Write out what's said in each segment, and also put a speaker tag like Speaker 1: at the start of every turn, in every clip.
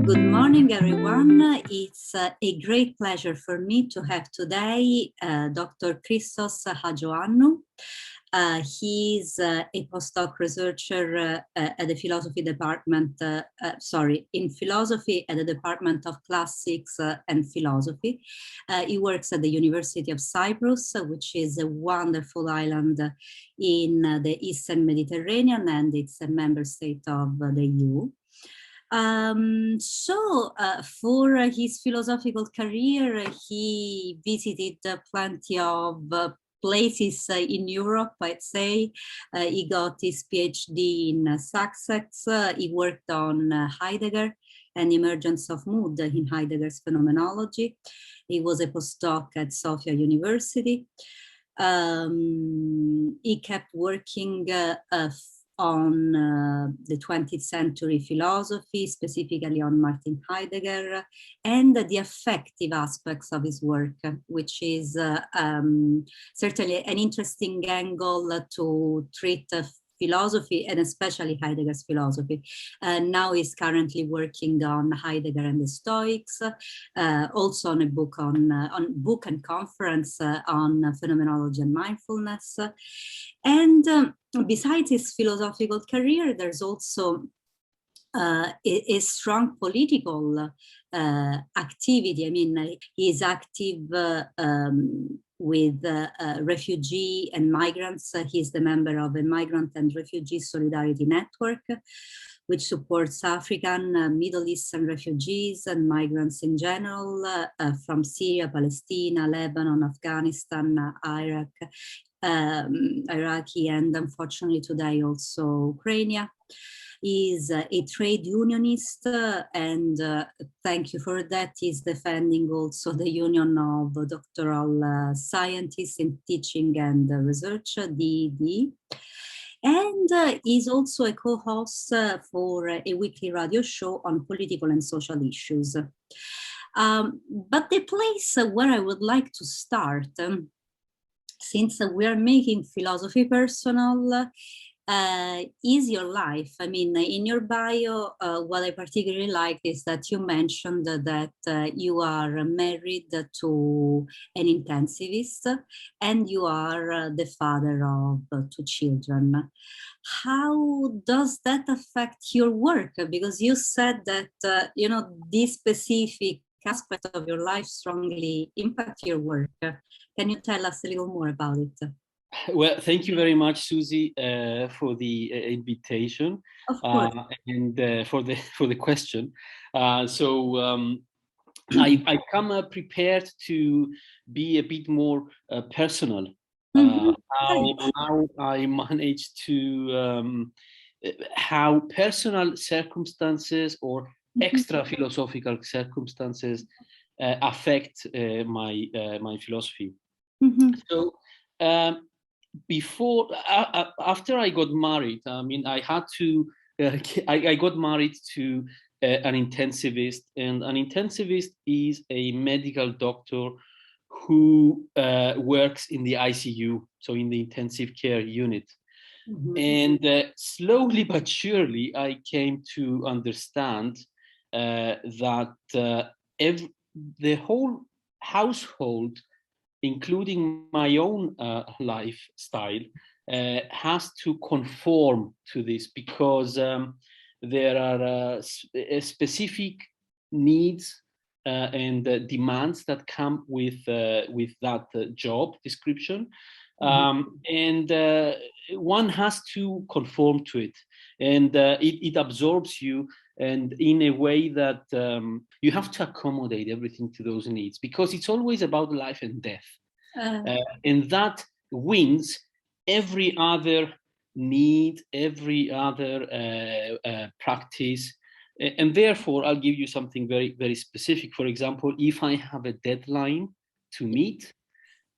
Speaker 1: Good morning, everyone. It's a great pleasure for me to have today Dr. Christos Hadjioannou. He's a postdoc researcher at the philosophy department, in philosophy at the Department of Classics and Philosophy. He works at the University of Cyprus, which is a wonderful island in the Eastern Mediterranean, and it's a member state of the EU. For his philosophical career, he visited plenty of places in Europe, I'd say. He got his PhD in Sussex. He worked on Heidegger and emergence of mood in Heidegger's phenomenology. He was a postdoc at Sofia University. He kept working on the 20th century philosophy, specifically on Martin Heidegger, and the affective aspects of his work, which is certainly an interesting angle to treat philosophy, and especially Heidegger's philosophy. Now he's currently working on Heidegger and the Stoics, also on a book on book and conference on phenomenology and mindfulness. And besides his philosophical career, there's also a strong political activity. I mean, he is active with refugee and migrants. He's the member of a migrant and refugee solidarity network, which supports African, Middle Eastern refugees and migrants in general from Syria, Palestine, Lebanon, Afghanistan, Iraqi, and unfortunately today also Ukraine. Is a trade unionist, and thank you for that. He's defending also the Union of Doctoral Scientists in Teaching and Research, DED. And is also a co-host for a weekly radio show on political and social issues. But the place where I would like to start, since we are making philosophy personal, is your life. I mean, in your bio, what I particularly like is that you mentioned that you are married to an intensivist and you are the father of 2 children. How does that affect your work? Because you said that, this specific aspect of your life strongly impact your work. Can you tell us a little more about it?
Speaker 2: Well, thank you very much, Susie, for the invitation and for the question. I come prepared to be a bit more personal. How I manage to how personal circumstances or extra philosophical circumstances affect my philosophy. So. After I got married, I mean, I had to. I got married to an intensivist, and an intensivist is a medical doctor who works in the ICU, so in the intensive care unit. And slowly but surely, I came to understand that the whole household, including my own lifestyle, has to conform to this, because there are specific needs and demands that come with that job description, and one has to conform to it, and it absorbs you, and in a way that you have to accommodate everything to those needs, because it's always about life and death. And that wins every other need, every other practice. And therefore, I'll give you something very, very specific. For example, if I have a deadline to meet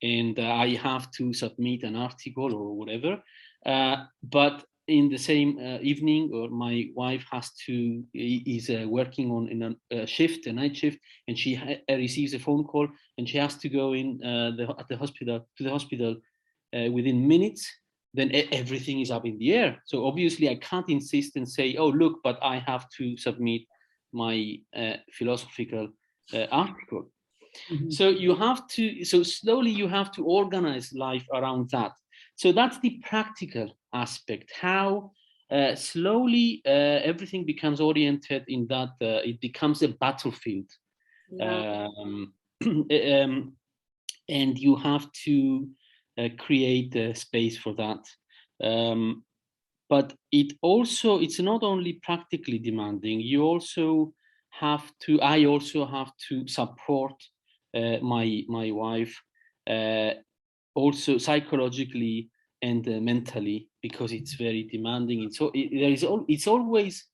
Speaker 2: and I have to submit an article or whatever, but in the same evening, or my wife is working on a shift, a night shift, and she receives a phone call, and she has to go in to the hospital within minutes. then everything is up in the air. So obviously I can't insist and say, oh, look, but I have to submit my philosophical article. So you have to, so slowly you have to organize life around that. So that's the practical aspect, how slowly everything becomes oriented in that it becomes a battlefield.
Speaker 1: Yeah.
Speaker 2: And you have to create a space for that. But it's not only practically demanding, you also I also have to support my wife also psychologically and mentally, because it's very demanding. It's always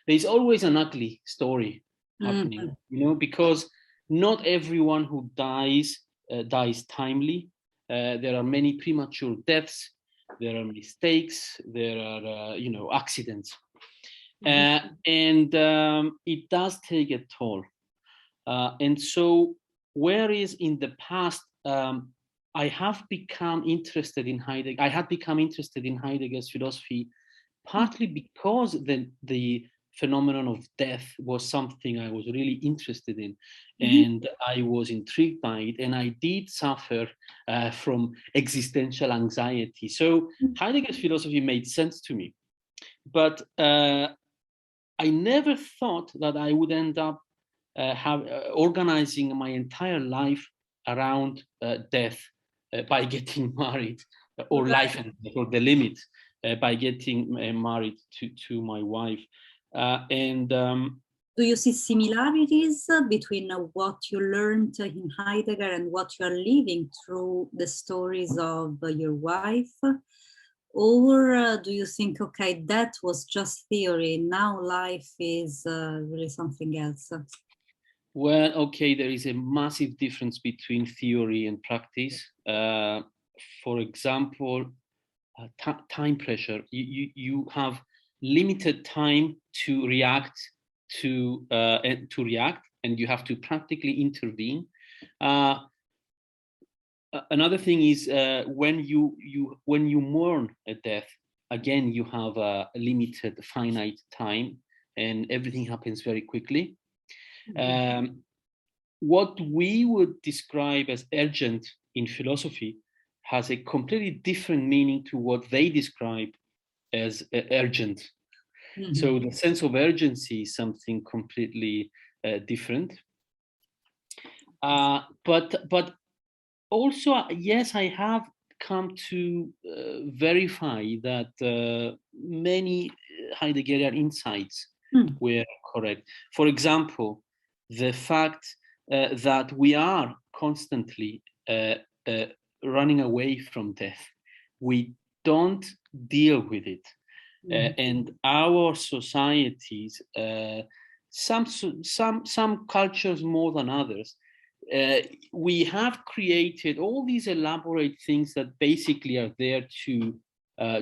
Speaker 2: there's always an ugly story happening, because not everyone who dies dies timely. There are many premature deaths. There are mistakes. There are accidents, and it does take a toll. And so, whereas in the past, I have become interested in Heidegger. I had become interested in Heidegger's philosophy, partly because the phenomenon of death was something I was really interested in, and I was intrigued by it, and I did suffer from existential anxiety. So Heidegger's philosophy made sense to me, but I never thought that I would end up organizing my entire life around death by getting married, or life and death, or the limit by getting married to my wife.
Speaker 1: Do you see similarities between what you learned in Heidegger and what you are living through the stories of your wife? Or do you think, okay, that was just theory, now life is really something else?
Speaker 2: Well, okay, there is a massive difference between theory and practice. For example, time pressure. You have limited time to react and you have to practically intervene. Another thing is when you mourn a death, again you have a limited, finite time, and everything happens very quickly. What we would describe as urgent in philosophy has a completely different meaning to what they describe as urgent. So the sense of urgency is something completely different. But also, yes, I have come to verify that many Heideggerian insights were correct. For example, the fact that we are constantly running away from death. We don't deal with it. And our societies, some cultures more than others, we have created all these elaborate things that basically are there to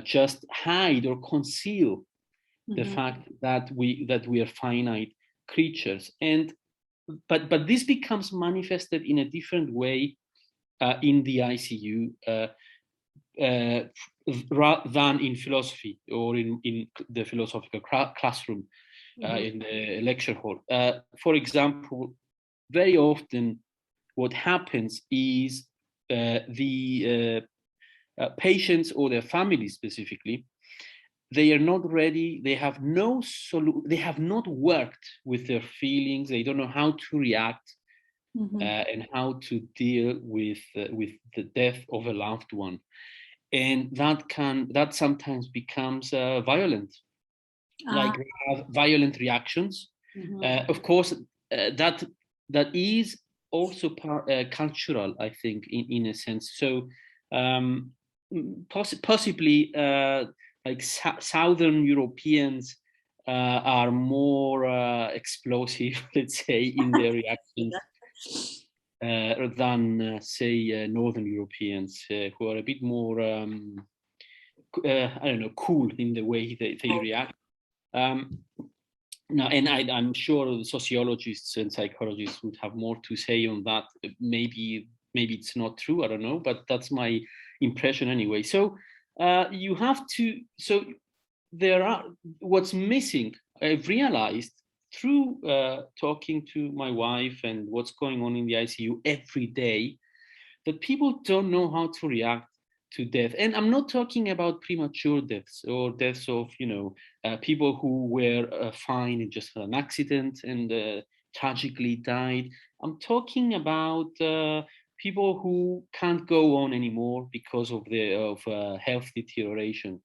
Speaker 2: just hide or conceal the fact that we are finite creatures. But this becomes manifested in a different way in the ICU than in philosophy or in the philosophical classroom, in the lecture hall. For example, very often what happens is the patients or their families specifically, they are not ready. They have they have not worked with their feelings. They don't know how to react and how to deal with the death of a loved one, and that sometimes becomes violent. Like they have violent reactions. Of course, that is also cultural, I think, in a sense. So possibly like Southern Europeans are more explosive, let's say, in their reactions than say Northern Europeans, who are a bit more I don't know, cool in the way they react. Now, and I'm sure the sociologists and psychologists would have more to say on that. Maybe it's not true. I don't know, but that's my impression anyway. So you have to, so there are, what's missing, I've realized through talking to my wife and what's going on in the ICU every day, that people don't know how to react to death. And I'm not talking about premature deaths or deaths of, people who were fine and just had an accident and tragically died. I'm talking about people who can't go on anymore because of health deterioration.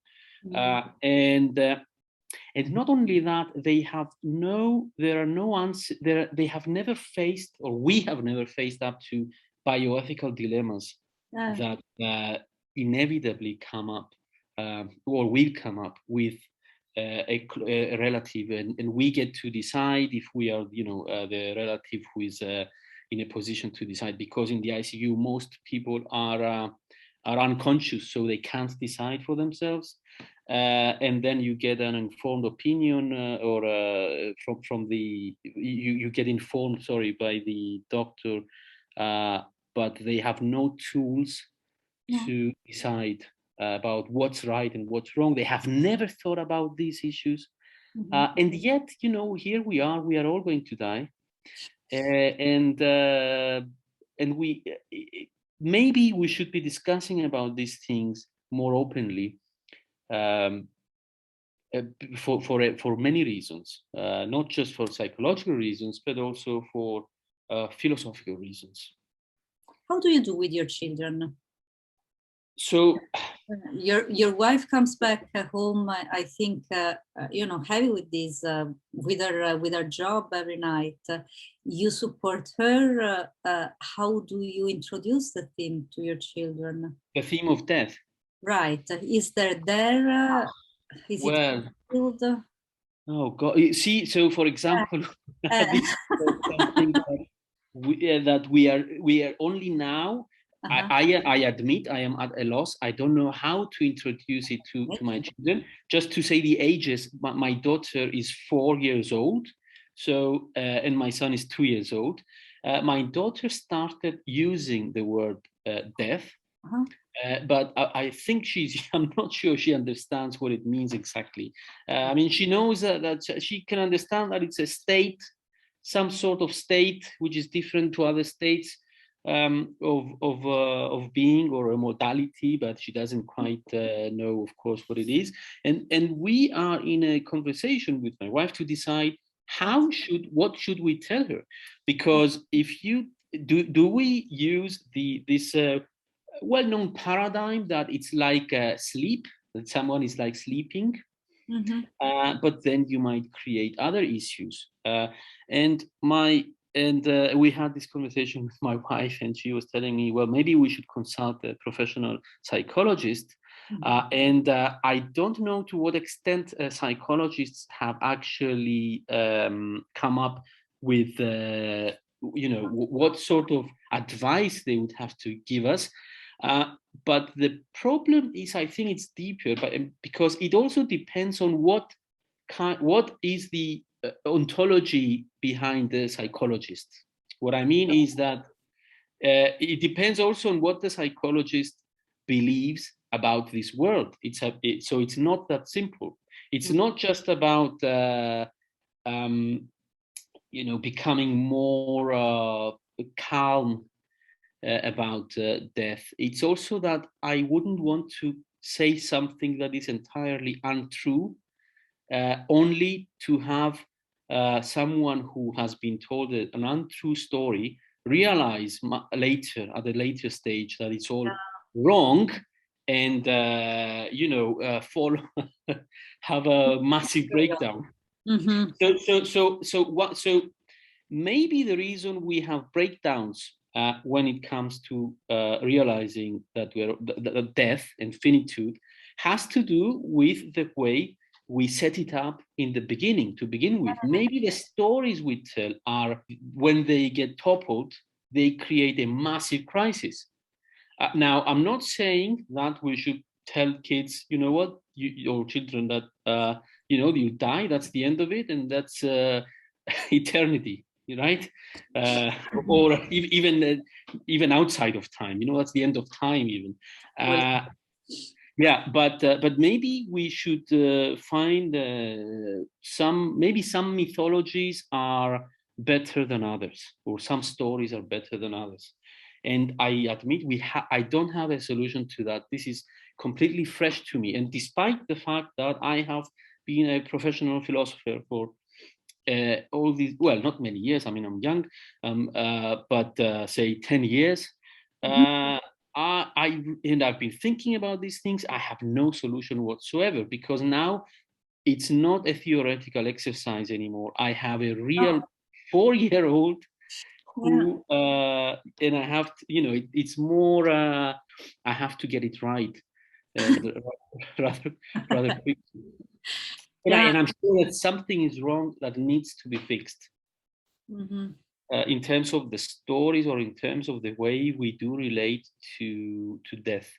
Speaker 2: And not only that, they have they have never faced, or we have never faced up to bioethical dilemmas that inevitably come up or will come up with a relative, and we get to decide if we are, the relative who is in a position to decide, because in the ICU most people are unconscious, so they can't decide for themselves. And then you get an informed opinion, from the you get informed, by the doctor, but they have no tools to decide about what's right and what's wrong. They have never thought about these issues, and yet, here we are. We are all going to die, and we maybe we should be discussing about these things more openly. For many reasons, not just for psychological reasons, but also for philosophical reasons.
Speaker 1: How do you do with your children?
Speaker 2: So
Speaker 1: your wife comes back home, I think, heavy with this, with her job every night. You support her. How do you introduce the theme to your children?
Speaker 2: The theme of death.
Speaker 1: Right. Is there? Is
Speaker 2: well,
Speaker 1: it?
Speaker 2: Oh God! See, so for example, this is something that we are only now. I admit I am at a loss. I don't know how to introduce it to my children. Just to say the ages, my daughter is 4 years old, so and my son is 2 years old. My daughter started using the word death. But I think I'm not sure she understands what it means exactly. I mean, she knows that she can understand that it's a state, some sort of state, which is different to other states of being, or a modality, but she doesn't quite know, of course, what it is. And we are in a conversation with my wife to decide what should we tell her? Because if you do we use this well-known paradigm that it's like sleep, that someone is like sleeping, but then you might create other issues. And we had this conversation with my wife, and she was telling me, well, maybe we should consult a professional psychologist. And I don't know to what extent psychologists have actually come up with what sort of advice they would have to give us. But the problem is, I think it's deeper, because it also depends on what is the ontology behind the psychologist. What I mean is that it depends also on what the psychologist believes about this world. So it's not that simple. It's not just about becoming more calm about death. It's also that I wouldn't want to say something that is entirely untrue, only to have someone who has been told an untrue story realize later, at a later stage, that it's all wrong, and fall have a massive breakdown. So maybe the reason we have breakdowns when it comes to realizing that that death and finitude has to do with the way we set it up in the beginning, to begin with. Maybe the stories we tell are, when they get toppled, they create a massive crisis. Now, I'm not saying that we should tell kids, your children, that, you die, that's the end of it, and that's eternity. right? Or even outside of time. That's the end of time even. Yeah, but maybe we should find maybe some mythologies are better than others, or some stories are better than others. And I admit I don't have a solution to that. This is completely fresh to me. And despite the fact that I have been a professional philosopher for all these, well, not many years. I mean, I'm young, but say 10 years. I've been thinking about these things. I have no solution whatsoever, because now it's not a theoretical exercise anymore. I have a real 4-year-old who, and I have to, it's more. I have to get it right, rather quickly. And I'm sure that something is wrong that needs to be fixed. In terms of the stories, or in terms of the way we do relate to death.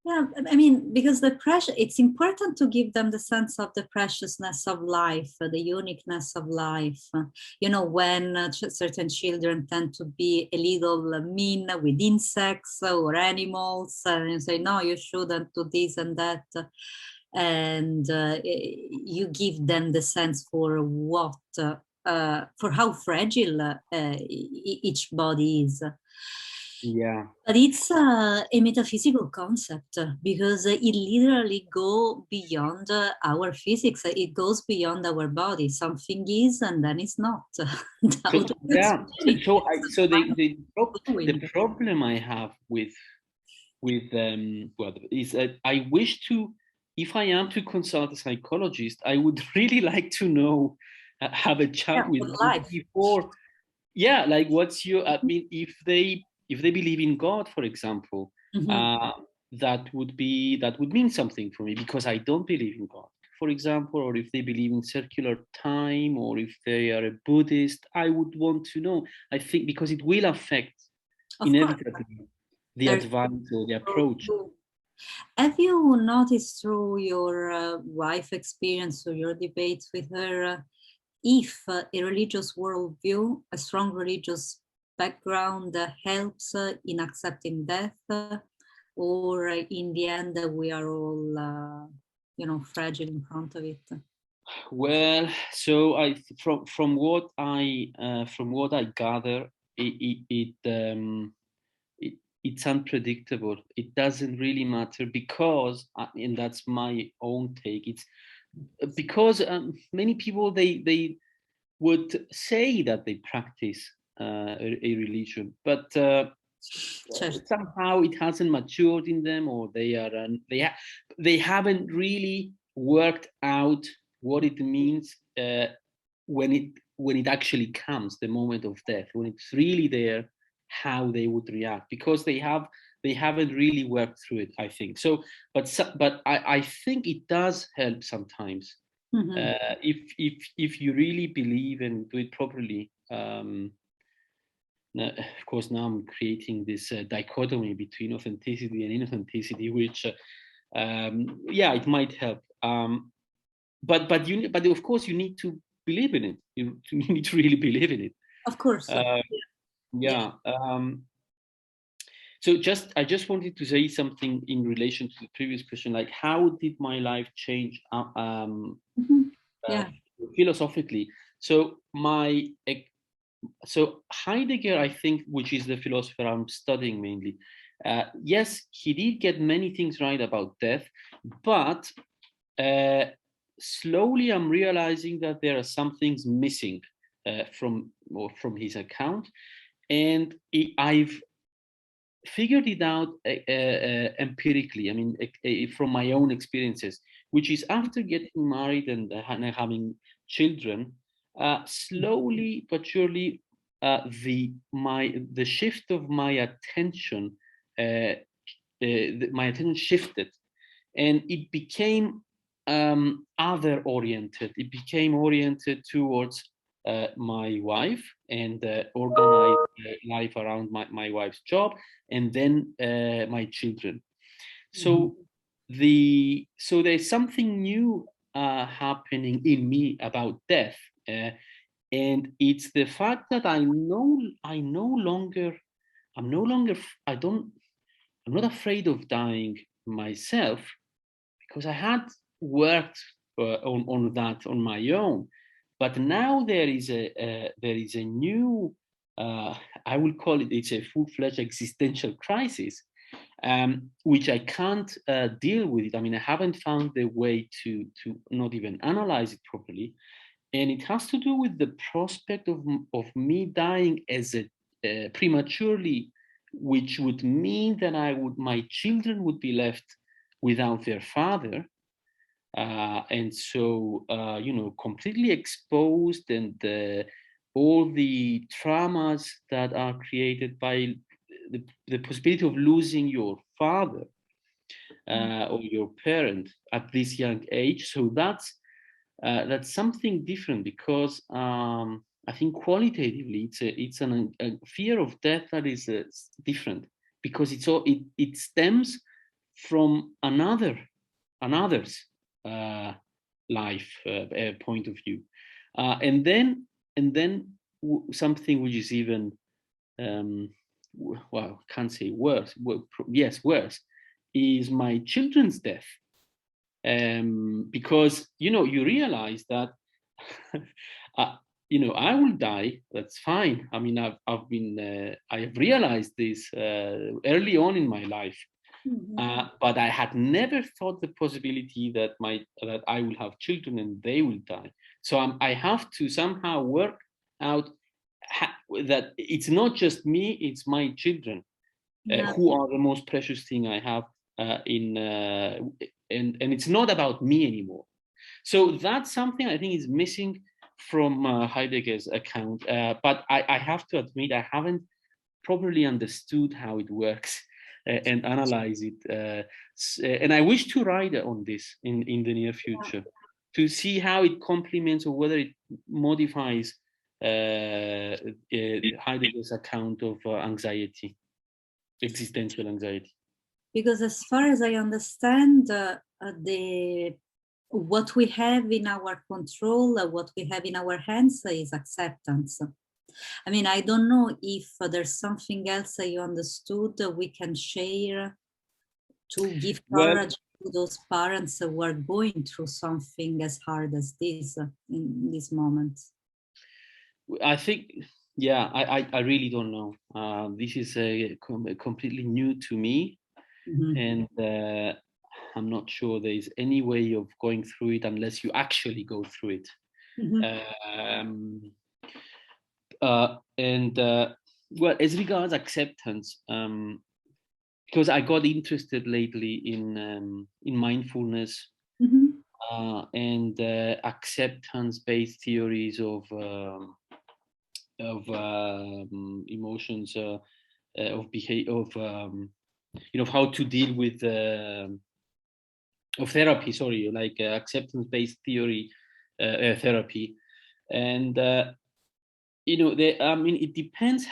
Speaker 1: Yeah, I mean, because it's important to give them the sense of the preciousness of life, the uniqueness of life. When certain children tend to be a little mean with insects or animals, and you say, no, you shouldn't do this and that. And you give them the sense for for how fragile each body is.
Speaker 2: Yeah,
Speaker 1: but it's a metaphysical concept, because it literally goes beyond our physics. It goes beyond our body. Something is, and then it's not.
Speaker 2: So the problem I have with is that I wish to, if I am to consult a psychologist, I would really like to know, have a chat with them before. Yeah, like what's your? I mean, if they believe in God, for example, that would mean something for me, because I don't believe in God, for example. Or if they believe in circular time, or if they are a Buddhist, I would want to know. I think because it will affect inevitably the advice or the approach.
Speaker 1: Have you noticed through your wife experience or your debates with her, if a religious worldview, a strong religious background helps in accepting death, or in the end we are all, fragile in front of it?
Speaker 2: Well, so from what I gather, it's unpredictable. It doesn't really matter, because, and that's my own take. It's because many people, they would say that they practice a religion, but somehow it hasn't matured in them, or they haven't really worked out what it means when it actually comes, the moment of death, when it's really there, how they would react, because they haven't really worked through it, I think. So, but I think it does help sometimes, if you really believe and do it properly. Now, of course, now I'm creating this dichotomy between authenticity and inauthenticity, which, it might help. But of course, you need to believe in it. You need to really believe in it.
Speaker 1: Of course.
Speaker 2: So I just wanted to say something in relation to the previous question, like how did my life change philosophically? So Heidegger, I think, which is the philosopher I'm studying mainly, yes, he did get many things right about death, but slowly I'm realizing that there are some things missing from his account, and I've figured it out empirically. I mean, from my own experiences, which is after getting married and having children. Slowly but surely, the shift of my attention, my attention shifted, and it became other oriented. It became oriented towards my wife, and organized life around my wife's job, and then my children. So there's something new happening in me about death. And it's the fact that I'm no longer, I'm not afraid of dying myself, because I had worked on that on my own. But now there is a new, I will call it, it's a full-fledged existential crisis, which I can't deal with it. I mean, I haven't found the way to not even analyze it properly, and it has to do with the prospect of me dying as a prematurely, which would mean that my children would be left without their father, and so completely exposed, and all the traumas that are created by the possibility of losing your father or your parent at this young age. So that's something different, because I think qualitatively it's a fear of death that is different, because it stems from another's life point of view, and then something which is even well, can't say worse. Yes, worse is my children's death, because you realize that I will die. That's fine. I mean, I have realized this early on in my life, but I had never thought the possibility that I will have children and they will die. So I have to somehow work out that it's not just me; it's my children who are the most precious thing I have and it's not about me anymore. So that's something I think is missing from Heidegger's account. But I have to admit, I haven't properly understood how it works and analyze it. And I wish to write on this in the near future, to see how it complements or whether it modifies Heidegger's account of anxiety, existential anxiety.
Speaker 1: Because as far as I understand, what we have in our control, what we have in our hands is acceptance. I mean, I don't know if there's something else you understood we can share to give courage to those parents who are going through something as hard as this in this moment.
Speaker 2: I think, yeah, I really don't know. This is completely new to me, and I'm not sure there is any way of going through it unless you actually go through it. Well, as regards acceptance, because I got interested lately in mindfulness and acceptance-based theories of emotions, of behavior, of how to deal with of therapy. Sorry, like acceptance-based theory therapy, and I mean, it depends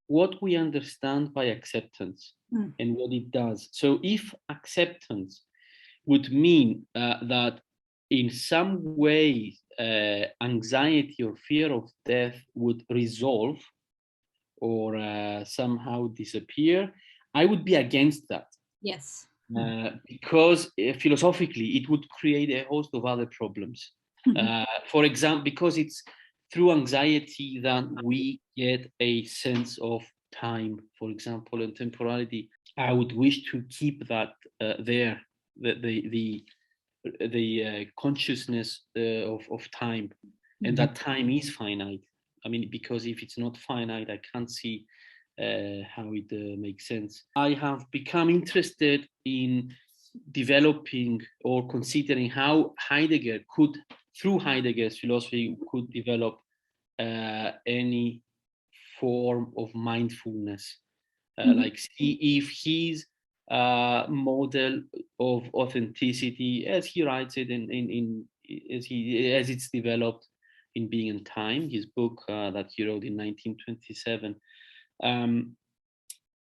Speaker 2: what we understand by acceptance and what it does. So if acceptance would mean that in some way anxiety or fear of death would resolve or somehow disappear, I would be against that.
Speaker 1: Yes.
Speaker 2: Because philosophically it would create a host of other problems. For example, because it's through anxiety that we get a sense of time, for example, and temporality. I would wish to keep that there, the consciousness of time, and that time is finite. I mean, because if it's not finite, I can't see how it makes sense. I have become interested in developing or considering how Heidegger could, through Heidegger's philosophy, could develop any form of mindfulness, like see if his model of authenticity, as he writes it as it's developed in Being and Time, his book that he wrote in 1927.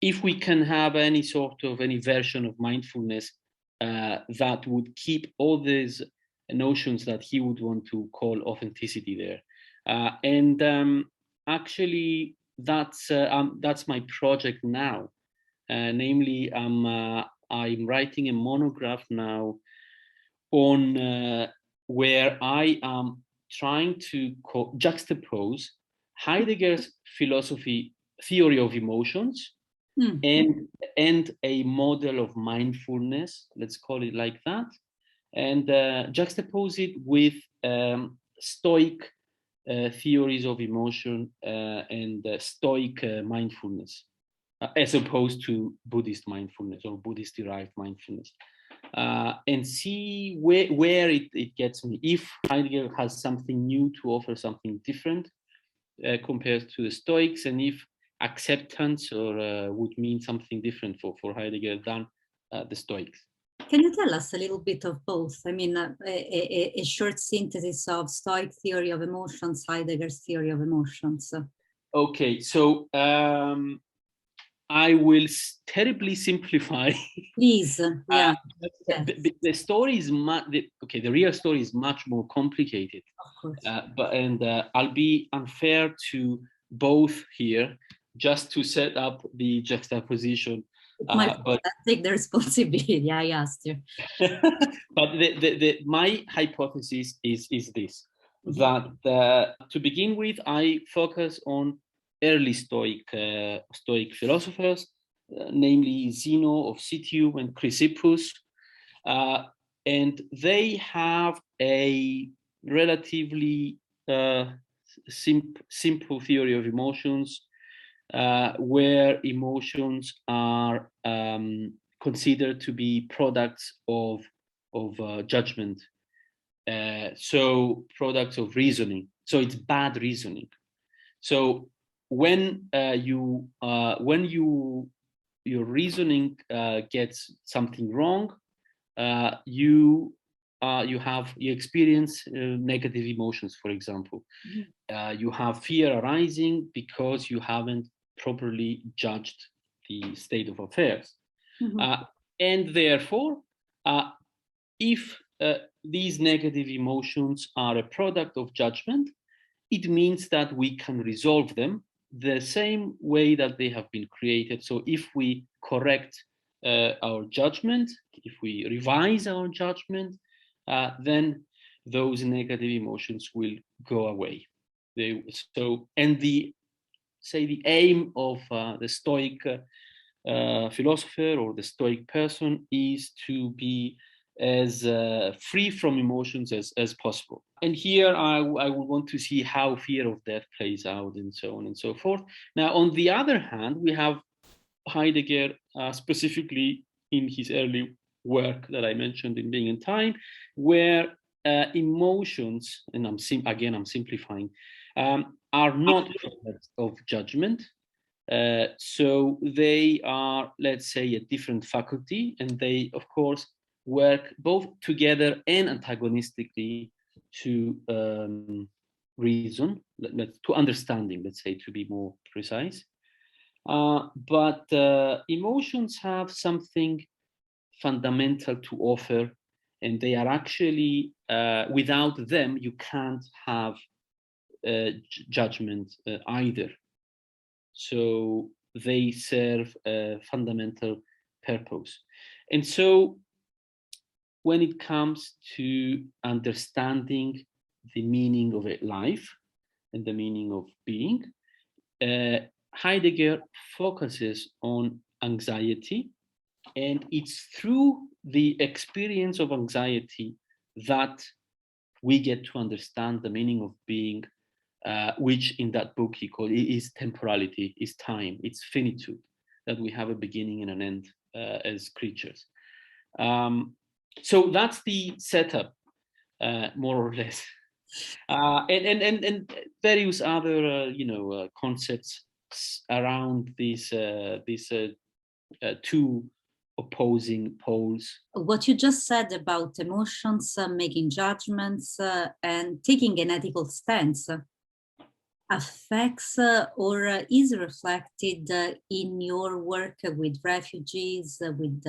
Speaker 2: If we can have any version of mindfulness that would keep all these notions that he would want to call authenticity there. And actually, that's my project now. Namely, I'm writing a monograph now on where I am trying to juxtapose Heidegger's theory of emotions, and a model of mindfulness, let's call it like that, and juxtapose it with Stoic theories of emotion and Stoic mindfulness, as opposed to Buddhist mindfulness or Buddhist derived mindfulness, and see where it gets me. If Heidegger has something new to offer, something different compared to the Stoics, and if acceptance or would mean something different for Heidegger than the Stoics.
Speaker 1: Can you tell us a little bit of both? I mean, a short synthesis of Stoic theory of emotions, Heidegger's theory of emotions.
Speaker 2: Okay, so I will terribly simplify.
Speaker 1: Please, yeah.
Speaker 2: The story is the real story is much more complicated.
Speaker 1: Of course.
Speaker 2: But I'll be unfair to both here, just to set up the juxtaposition.
Speaker 1: But I take the responsibility. I asked you.
Speaker 2: But my hypothesis is this: that to begin with, I focus on early Stoic philosophers, namely Zeno of Citium and Chrysippus, and they have a relatively simple theory of emotions, where emotions are considered to be products of judgment, so products of reasoning. So it's bad reasoning. So when your reasoning gets something wrong, you experience negative emotions. For example, you have fear arising because you haven't properly judged the state of affairs, and therefore, if these negative emotions are a product of judgment, it means that we can resolve them the same way that they have been created. So if we correct our judgment, if we revise our judgment, then those negative emotions will go away. And the aim of the Stoic philosopher or the Stoic person is to be as free from emotions as possible. And here I would want to see how fear of death plays out, and so on and so forth. Now, on the other hand, we have Heidegger, specifically in his early work that I mentioned in Being and Time, where emotions, and I'm simplifying, are not products of judgment. So they are, let's say, a different faculty, and they, of course, work both together and antagonistically to reason, to understanding, let's say, to be more precise. But emotions have something fundamental to offer, and they are actually, without them, you can't have judgment either. So they serve a fundamental purpose. And so when it comes to understanding the meaning of a life and the meaning of being, Heidegger focuses on anxiety, and it's through the experience of anxiety that we get to understand the meaning of being, which in that book he called is temporality, is time, it's finitude, that we have a beginning and an end as creatures. So that's the setup, more or less, and various other concepts around these two opposing poles.
Speaker 1: What you just said about emotions, making judgments, and taking an ethical stance affects or is reflected in your work with refugees, with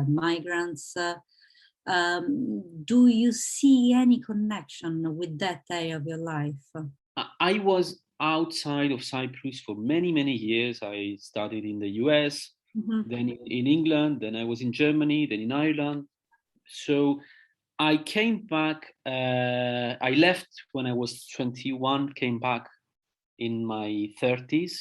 Speaker 1: migrants. Do you see any connection with that area of your life?
Speaker 2: I was outside of Cyprus for many, many years. I studied in the US, then in England, then I was in Germany, then in Ireland. So I came back, I left when I was 21, came back in my 30s,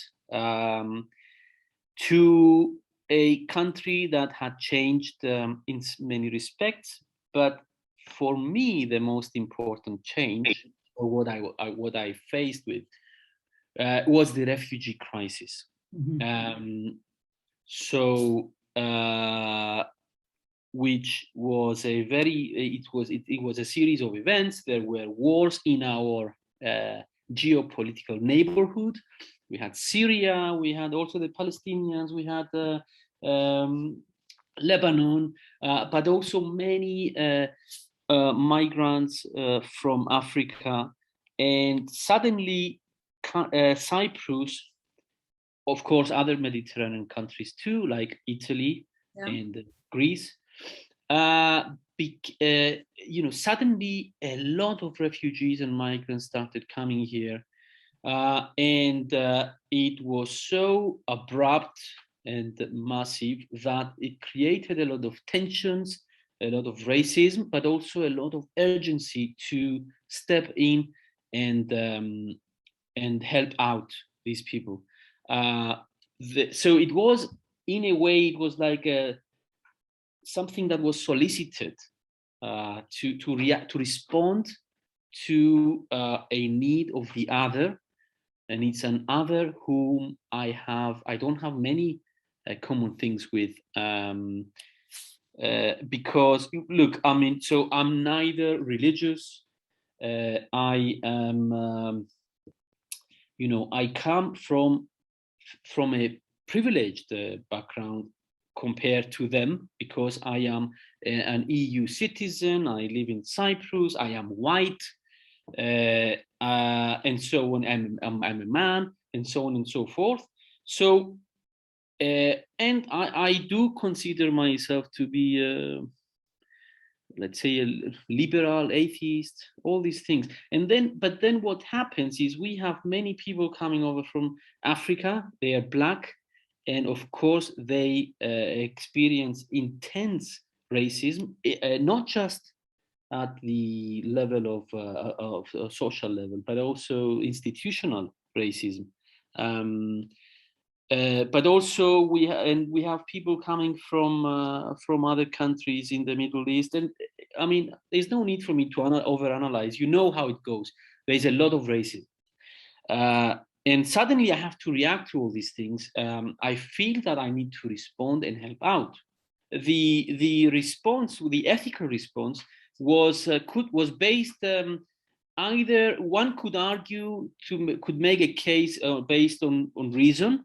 Speaker 2: to a country that had changed in many respects. But for me, the most important change, or what I faced with, was the refugee crisis. So, which was a very, it was a series of events. There were wars in our geopolitical neighborhood. We had Syria, we had also the Palestinians, we had Lebanon, but also many migrants from Africa. And suddenly, Cyprus, of course, other Mediterranean countries too, like Italy and Greece, suddenly a lot of refugees and migrants started coming here. And it was so abrupt and massive that it created a lot of tensions, a lot of racism, but also a lot of urgency to step in and help out these people. So it was, in a way, it was like something that was solicited to respond to a need of the other, and it's an other whom I don't have many common things with, because look, I mean, so I'm neither religious. I am, I come from a privileged background compared to them, because I am an EU citizen. I live in Cyprus. I am white. And so on. I'm a man, and so on and so forth. So, and I do consider myself to be, let's say, a liberal, atheist, all these things. But then what happens is we have many people coming over from Africa. They are Black, and of course they experience intense racism, not just at the level of social level, but also institutional racism. But also we have people coming from other countries in the Middle East, and I mean, there's no need for me to overanalyze. You know how it goes. There's a lot of racism, and suddenly I have to react to all these things. I feel that I need to respond and help out. The response, the ethical response, was based, either one could argue could make a case based on reason,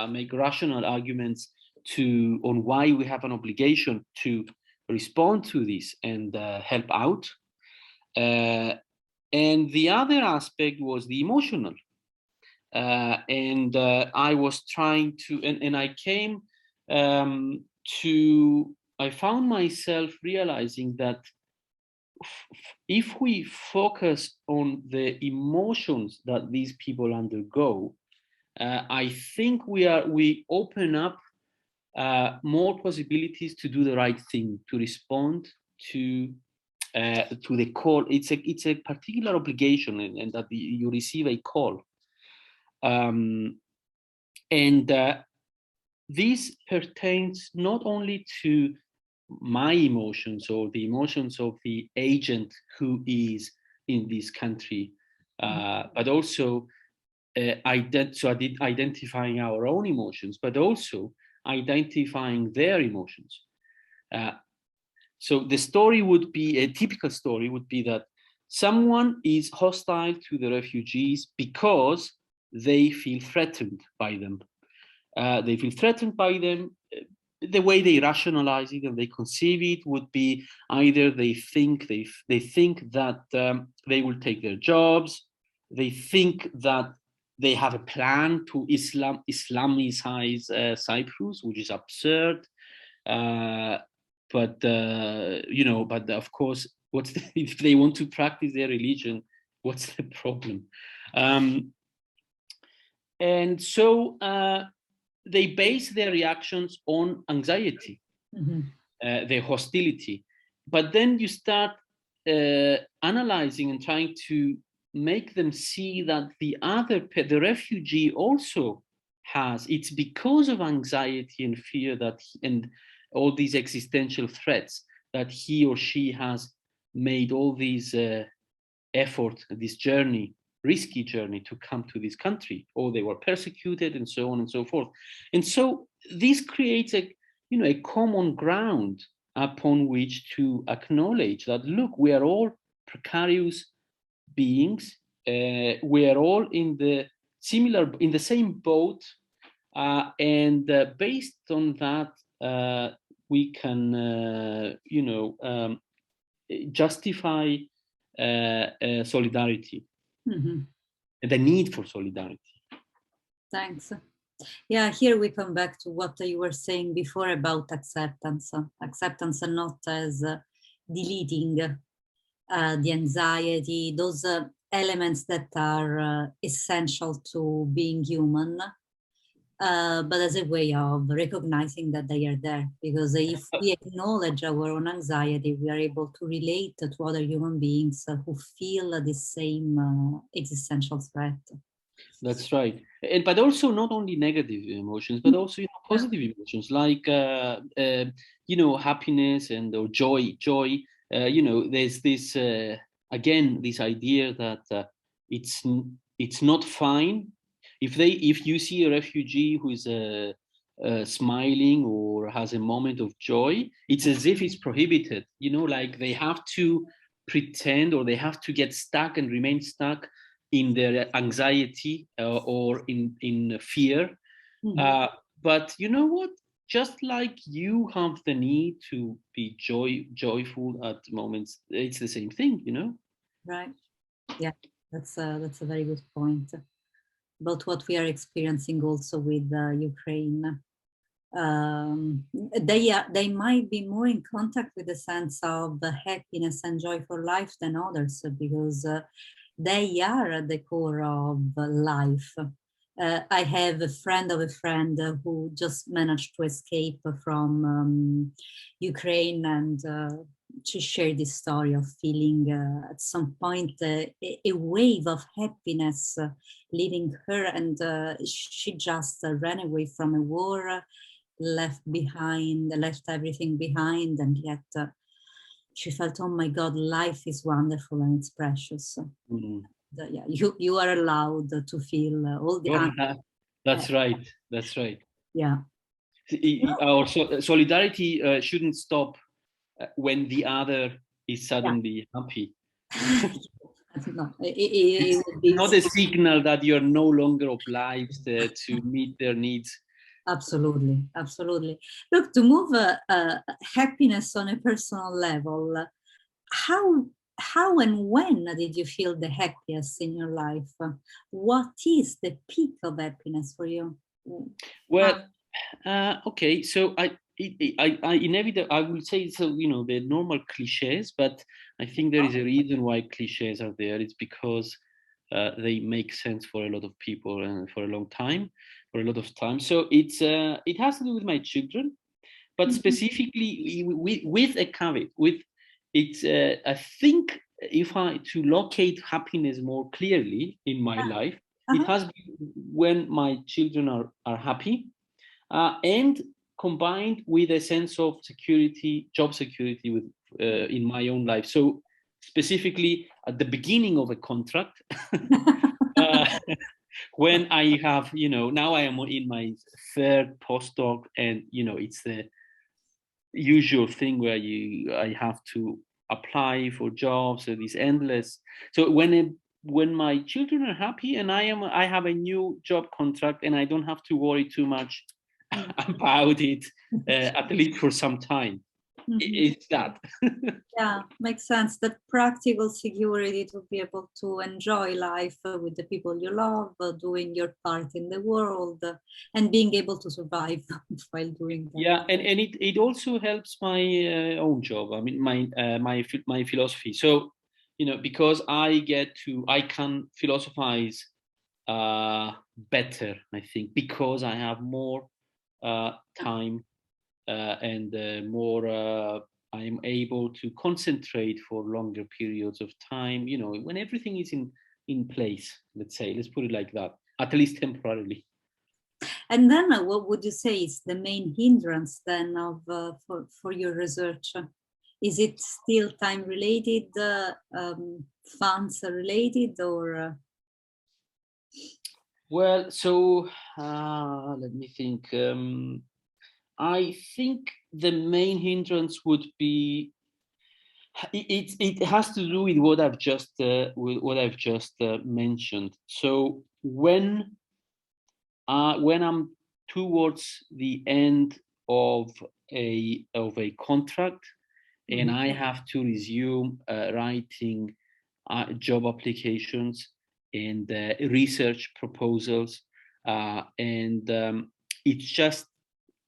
Speaker 2: make rational arguments on why we have an obligation to respond to this and help out. And the other aspect was the emotional. And I was trying to, and I came I found myself realizing that if we focus on the emotions that these people undergo, I think we open up more possibilities to do the right thing, to respond to the call. It's a particular obligation, and that you receive a call, and this pertains not only to my emotions or the emotions of the agent who is in this country, but also identifying our own emotions, but also identifying their emotions. So the story would be, a typical story would be that someone is hostile to the refugees because they feel threatened by them. They feel threatened by them. The way they rationalize it and they conceive it would be either they think that they will take their jobs. They think that they have a plan to Islamicize Cyprus, which is absurd. But of course, if they want to practice their religion, what's the problem? And so they base their reactions on anxiety, their hostility. But then you start analyzing and trying to make them see that the refugee also has, it's because of anxiety and fear that and all these existential threats that he or she has made all these effort, this journey, risky journey to come to this country, or they were persecuted and so on and so forth. And so this creates a common ground upon which to acknowledge that, look, we are all precarious beings. We are all in the same boat, and based on that, we can, justify solidarity, the need for solidarity.
Speaker 1: Thanks. Yeah, here we come back to what you were saying before about acceptance. Acceptance not as deleting the anxiety, those elements that are essential to being human, but as a way of recognizing that they are there. Because if we acknowledge our own anxiety, we are able to relate to other human beings who feel the same existential threat.
Speaker 2: That's right. But also not only negative emotions, but also positive emotions like happiness or joy. There's this again this idea that it's not fine if you see a refugee who is smiling or has a moment of joy. It's as if it's prohibited. Like they have to pretend, or they have to get stuck and remain stuck in their anxiety or in fear. But you know what? Just like you have the need to be joyful at moments, it's the same thing,
Speaker 1: Right. Yeah, that's a very good point about what we are experiencing also with Ukraine. They might be more in contact with the sense of happiness and joy for life than others, because they are at the core of life. I have a friend of a friend who just managed to escape from Ukraine, and she shared this story of feeling at some point a wave of happiness leaving her, and she just ran away from a war, left everything behind, and yet she felt, oh my God, life is wonderful and it's precious. Yeah, you are allowed to feel all the.
Speaker 2: That's right. That's right.
Speaker 1: Yeah.
Speaker 2: Our solidarity shouldn't stop when the other is suddenly happy.
Speaker 1: No, it would be
Speaker 2: not a signal that you're no longer obliged to meet their needs.
Speaker 1: Absolutely, absolutely. Look, to move happiness on a personal level, how and when did you feel the happiest in your life? What is the peak of happiness for you?
Speaker 2: Well, okay, so I inevitably I will say, so the normal cliches, but I think there is a reason why cliches are there. It's because they make sense for a lot of people and for a lot of time. So it has to do with my children, but specifically with a caveat. I think if I to locate happiness more clearly in my life, it has been when my children are happy, and combined with a sense of security, job security with in my own life. So specifically at the beginning of a contract, when I have, now I am in my third postdoc, and it's the usual thing where I have to apply for jobs, so these endless. So when my children are happy and I have a new job contract and I don't have to worry too much about it, at least for some time. It's that.
Speaker 1: Yeah, makes sense. That practical security to be able to enjoy life with the people you love, doing your part in the world, and being able to survive while doing that.
Speaker 2: Yeah, and it also helps my own job. I mean, my philosophy. So because I can philosophize better, I think, because I have more time and more I'm able to concentrate for longer periods of time, when everything is in place, let's put it like that, at least temporarily.
Speaker 1: And then what would you say is the main hindrance then of for your research? Is it still time related, funds related, or?
Speaker 2: Well, so let me think. I think the main hindrance would be it has to do with what I've just mentioned. So when I'm towards the end of a contract, and I have to resume writing job applications and research proposals, and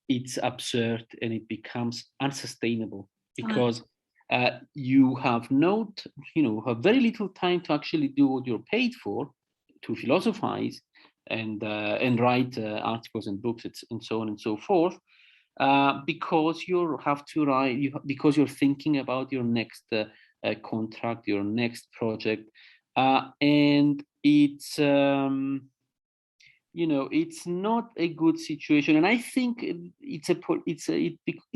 Speaker 2: it's absurd, and it becomes unsustainable because you have have very little time to actually do what you're paid for, to philosophize and write articles and books and so on and so forth, because you have to write, because you're thinking about your next contract, your next project, and it's not a good situation. And I think it's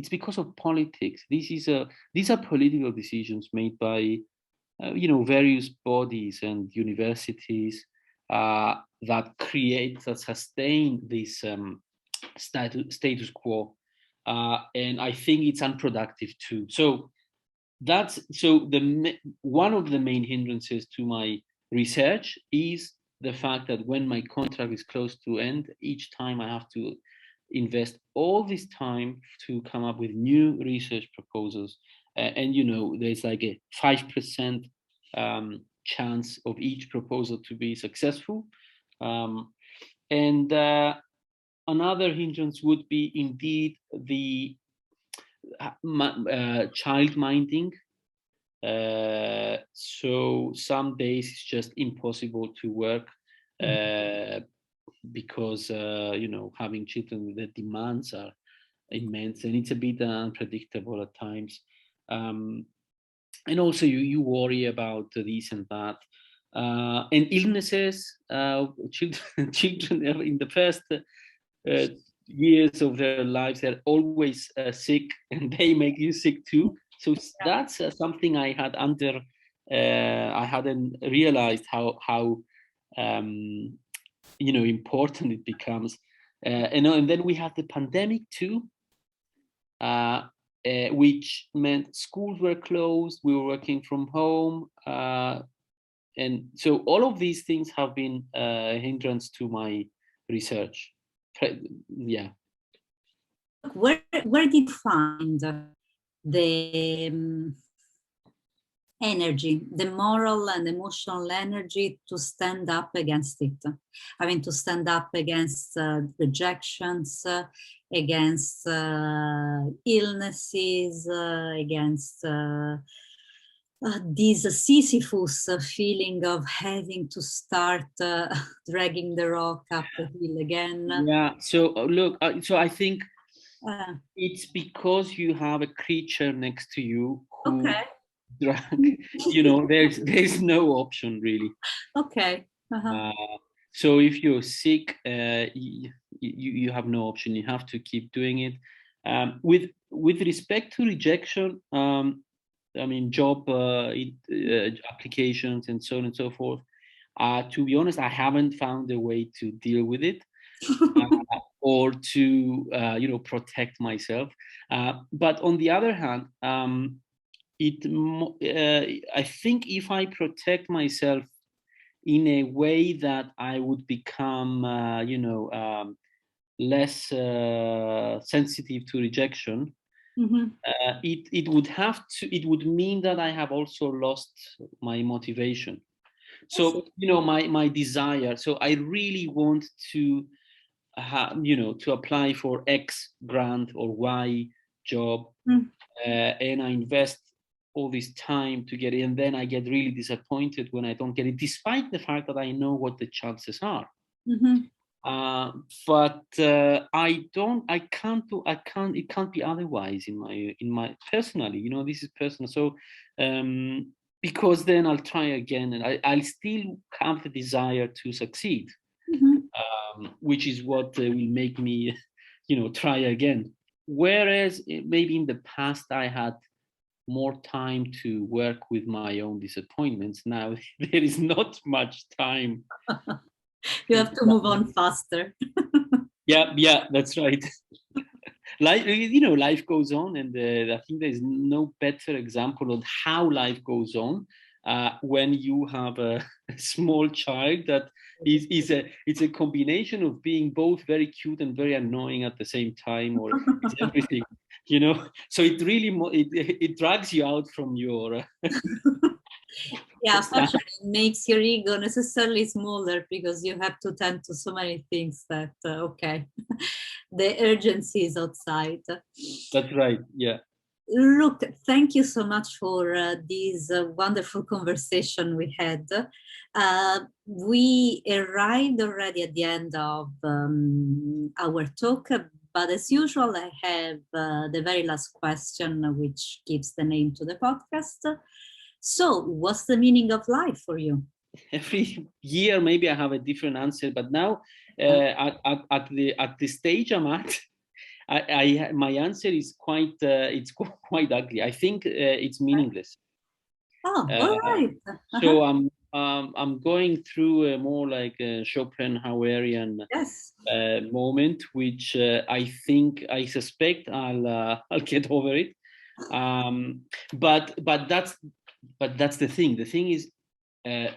Speaker 2: because of politics. These are political decisions made by various bodies and universities that sustain this status quo, and I think it's unproductive too. So one of the main hindrances to my research is the fact that when my contract is close to end, each time I have to invest all this time to come up with new research proposals, and there's like a 5% chance of each proposal to be successful, and another hindrance would be indeed the child minding. So some days it's just impossible to work because having children, the demands are immense, and it's a bit unpredictable at times. And also you worry about this and that, and illnesses. Children are in the first years of their lives, they're always sick, and they make you sick too. So that's something I hadn't realized how important it becomes. And then we had the pandemic too, which meant schools were closed, we were working from home, and so all of these things have been a hindrance to my research. Yeah.
Speaker 1: Where did you find the energy, the moral and emotional energy to stand up against it? I mean, to stand up against rejections, against illnesses, against this Sisyphus feeling of having to start dragging the rock up the hill again.
Speaker 2: Yeah. So look, so I think it's because you have a creature next to you who drag. There's no option really.
Speaker 1: Okay.
Speaker 2: So if you're sick, you have no option. You have to keep doing it. With respect to rejection, I mean, job applications and so on and so forth. To be honest, I haven't found a way to deal with it or to protect myself. But on the other hand, I think if I protect myself in a way that I would become, less sensitive to rejection, it would mean that I have also lost my motivation. So my desire. So I really want to to apply for X grant or Y job, and I invest all this time to get it, and then I get really disappointed when I don't get it, despite the fact that I know what the chances are.
Speaker 1: Mm-hmm.
Speaker 2: But it can't be otherwise in my personally, this is personal. So because then I'll try again, and I'll still have the desire to succeed, which is what will make me, try again. Whereas maybe in the past I had more time to work with my own disappointments. Now there is not much time.
Speaker 1: You have to move on faster.
Speaker 2: Yeah, that's right. Life goes on, and I think there's no better example of how life goes on when you have a small child that it's a combination of being both very cute and very annoying at the same time, or it's everything, So it really it drags you out from your.
Speaker 1: Yeah, unfortunately, it makes your ego necessarily smaller because you have to tend to so many things that, okay, the urgency is outside.
Speaker 2: That's right, yeah.
Speaker 1: Look, thank you so much for this wonderful conversation we had. We arrived already at the end of our talk, but as usual, I have the very last question, which gives the name to the podcast. So, what's the meaning of life for you?
Speaker 2: Every year, maybe I have a different answer, but now at the stage I'm at, my answer is quite ugly. I think it's meaningless.
Speaker 1: Oh, all right.
Speaker 2: So I'm going through a more like a Schopenhauerian moment, which I suspect I'll get over it. But that's the thing. The thing is,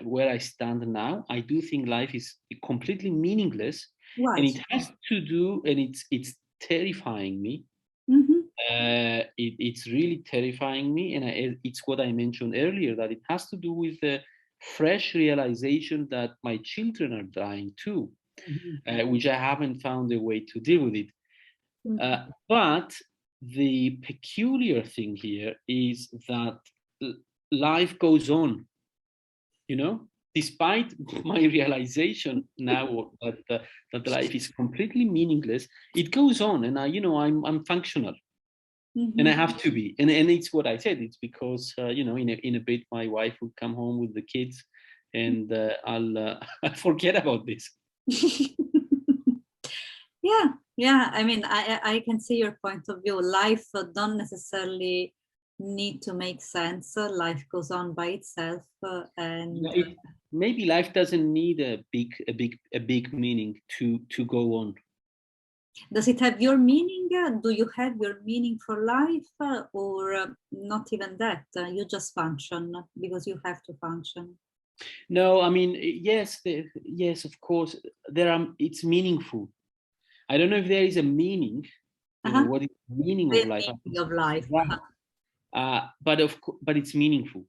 Speaker 2: where I stand now, I do think life is completely meaningless, and it has to do, and it's terrifying me. It's really terrifying me, and it's what I mentioned earlier, that it has to do with the fresh realization that my children are dying too, which I haven't found a way to deal with it. But the peculiar thing here is that life goes on, despite my realization now that life is completely meaningless. It goes on, and I'm functional, and I have to be, and it's what I said. It's because in a bit my wife will come home with the kids, and I'll forget about this.
Speaker 1: Yeah. I mean, I can see your point of view. Life don't necessarily need to make sense. Life goes on by itself, and
Speaker 2: maybe life doesn't need a big meaning to go on.
Speaker 1: Does it have your meaning? Do you have your meaning for life, or not even that? You just function because you have to function.
Speaker 2: No, I mean, yes, of course, it's meaningful. I don't know if there is a meaning. What is the meaning of life?
Speaker 1: Meaning of life.
Speaker 2: But it's meaningful.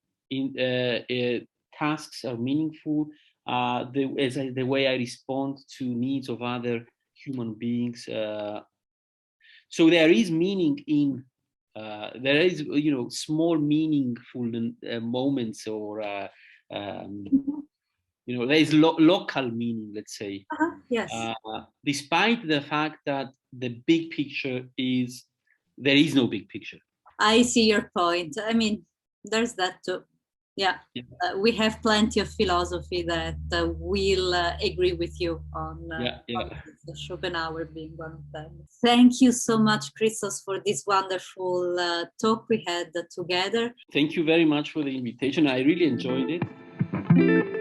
Speaker 2: Tasks are meaningful. The way I respond to needs of other human beings. So there is meaning in. There is small meaningful moments, or there is local meaning, let's say.
Speaker 1: Yes.
Speaker 2: Despite the fact that the big picture there is no big picture.
Speaker 1: I see your point. I mean, there's that too. Yeah. We have plenty of philosophy that will agree with you on Schopenhauer being one of them. Thank you so much, Christos, for this wonderful talk we had together.
Speaker 2: Thank you very much for the invitation. I really enjoyed it.